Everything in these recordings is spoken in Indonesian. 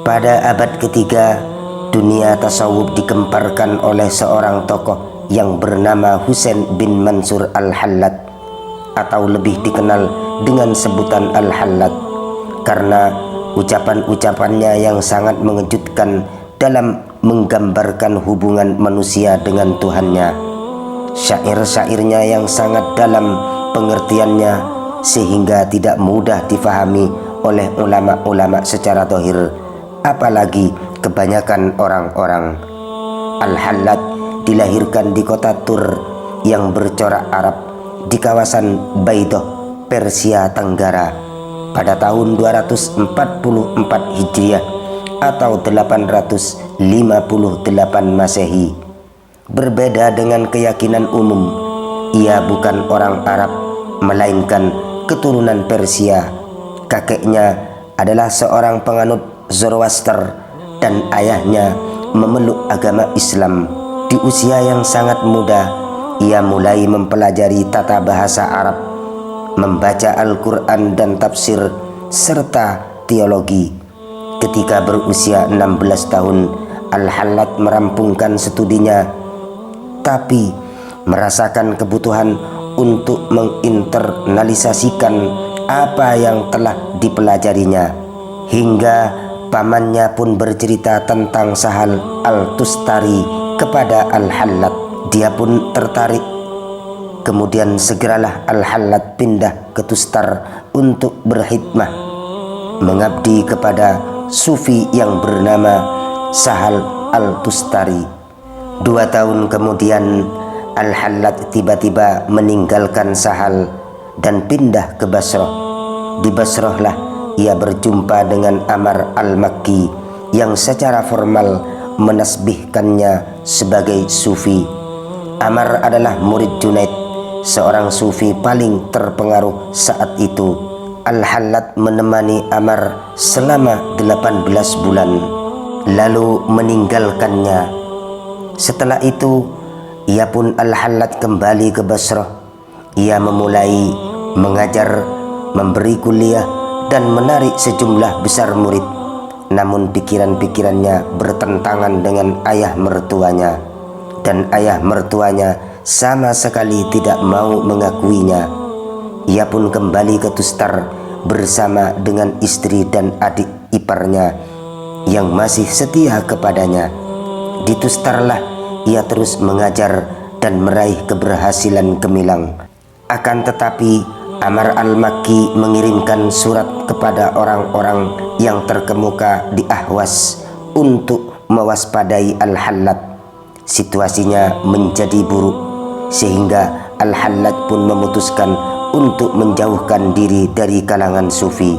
Pada abad ketiga, dunia tasawuf dikemparkan oleh seorang tokoh yang bernama Husain bin Mansur Al-Hallaj, atau lebih dikenal dengan sebutan Al-Hallaj karena ucapan-ucapannya yang sangat mengejutkan dalam menggambarkan hubungan manusia dengan Tuhannya. Syair-syairnya yang sangat dalam pengertiannya sehingga tidak mudah difahami oleh ulama-ulama secara zahir, apalagi kebanyakan orang-orang. Al-Hallaj dilahirkan di kota Tur yang bercorak Arab di kawasan Baidoh, Persia Tenggara pada tahun 244 Hijriah atau 858 Masehi. Berbeda dengan keyakinan umum, ia bukan orang Arab melainkan keturunan Persia. Kakeknya adalah seorang penganut Zoroaster dan ayahnya memeluk agama Islam. Di usia yang sangat muda, ia mulai mempelajari tata bahasa Arab, membaca Al-Quran dan tafsir, serta teologi. Ketika berusia 16 tahun, Al-Hallaj merampungkan studinya, tapi merasakan kebutuhan untuk menginternalisasikan apa yang telah dipelajarinya, hingga pamannya pun bercerita tentang Sahal Al-Tustari kepada Al-Hallaj. Dia pun tertarik. Kemudian segeralah Al-Hallaj pindah ke Tustar untuk berkhidmah, mengabdi kepada sufi yang bernama Sahal Al-Tustari. 2 tahun kemudian Al-Hallaj tiba-tiba meninggalkan Sahal dan pindah ke Basrah. Di Basrahlah ia berjumpa dengan Amar Al-Makki yang secara formal menasbihkannya sebagai sufi. Amar adalah murid Junaid, seorang sufi paling terpengaruh saat itu. Al-Hallaj menemani Amar selama 18 bulan, lalu meninggalkannya. Setelah itu, ia pun Al-Hallaj kembali ke Basrah. Ia memulai mengajar, memberi kuliah, dan menarik sejumlah besar murid. Namun pikiran-pikirannya bertentangan dengan ayah mertuanya, dan ayah mertuanya sama sekali tidak mau mengakuinya. Ia pun kembali ke Tustar bersama dengan istri dan adik iparnya yang masih setia kepadanya. Di Tustarlah ia terus mengajar dan meraih keberhasilan gemilang. Akan tetapi Amar Al-Makki mengirimkan surat kepada orang-orang yang terkemuka di Ahwas untuk mewaspadai Al-Hallaj. Situasinya menjadi buruk sehingga Al-Hallaj pun memutuskan untuk menjauhkan diri dari kalangan sufi.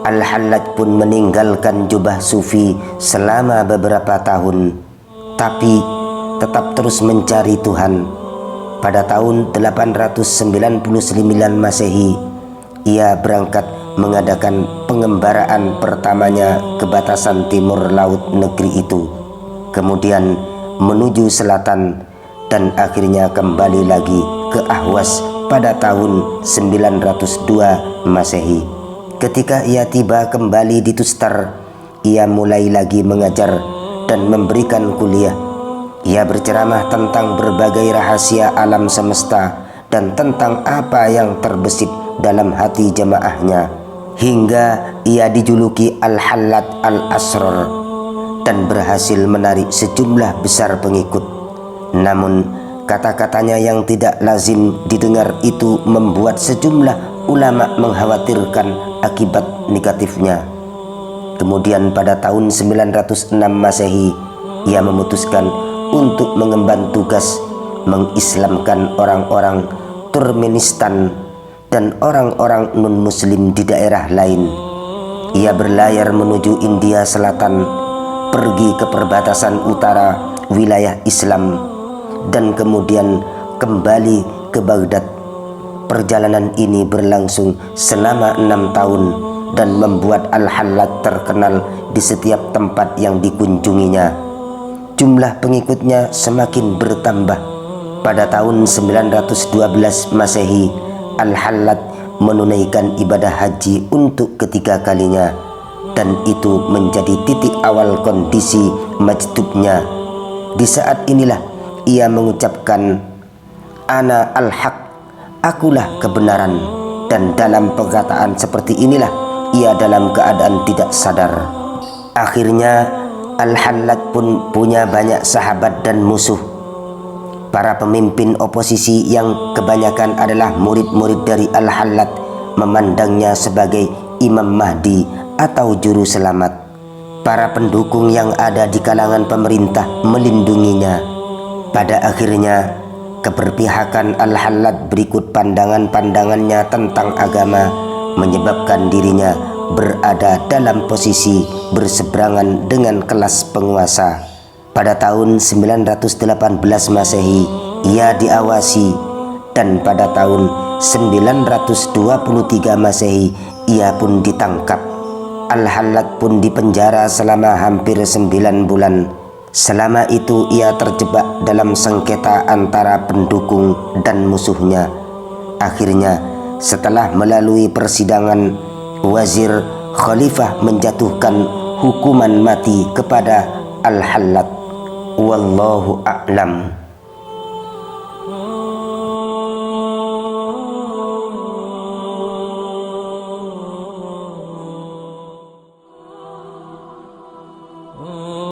Al-Hallaj pun meninggalkan jubah sufi selama beberapa tahun, tapi tetap terus mencari Tuhan. Pada tahun 899 Masehi, ia berangkat mengadakan pengembaraan pertamanya ke batasan timur laut negeri itu, kemudian menuju selatan, dan akhirnya kembali lagi ke Ahwas pada tahun 902 Masehi. Ketika ia tiba kembali di Tustar, ia mulai lagi mengajar dan memberikan kuliah. Ia berceramah tentang berbagai rahasia alam semesta dan tentang apa yang terbesit dalam hati jemaahnya, hingga ia dijuluki Al-Hallaj Al-Asrar dan berhasil menarik sejumlah besar pengikut. Namun kata-katanya yang tidak lazim didengar itu membuat sejumlah ulama mengkhawatirkan akibat negatifnya. Kemudian pada tahun 906 Masehi, ia memutuskan untuk mengemban tugas mengislamkan orang-orang Turkmenistan dan orang-orang non-muslim di daerah lain. Ia berlayar menuju India Selatan, pergi ke perbatasan utara wilayah Islam, dan kemudian kembali ke Baghdad. Perjalanan ini berlangsung selama 6 tahun dan membuat Al-Hallaj terkenal di setiap tempat yang dikunjunginya. Jumlah pengikutnya semakin bertambah. Pada tahun 912 Masehi, Al-Hallaj menunaikan ibadah haji untuk ketiga kalinya. dan itu menjadi titik awal kondisi majdubnya. Di saat inilah ia mengucapkan, "Ana al-haq, akulah kebenaran." Dan dalam perkataan seperti inilah ia dalam keadaan tidak sadar. Akhirnya Al-Hallaj pun punya banyak sahabat dan musuh. Para pemimpin oposisi yang kebanyakan adalah murid-murid dari Al-Hallaj memandangnya sebagai Imam Mahdi atau juru selamat. Para pendukung yang ada di kalangan pemerintah melindunginya. Pada akhirnya keberpihakan Al-Hallaj berikut pandangan-pandangannya tentang agama menyebabkan dirinya berada dalam posisi berseberangan dengan kelas penguasa. Pada tahun 918 Masehi ia diawasi, dan pada tahun 923 Masehi ia pun ditangkap. Al-Hallaj pun dipenjara selama hampir 9 bulan. Selama itu ia terjebak dalam sengketa antara pendukung dan musuhnya. Akhirnya setelah melalui persidangan, wazir khalifah menjatuhkan hukuman mati kepada Al-Hallaj. Wallahu a'lam.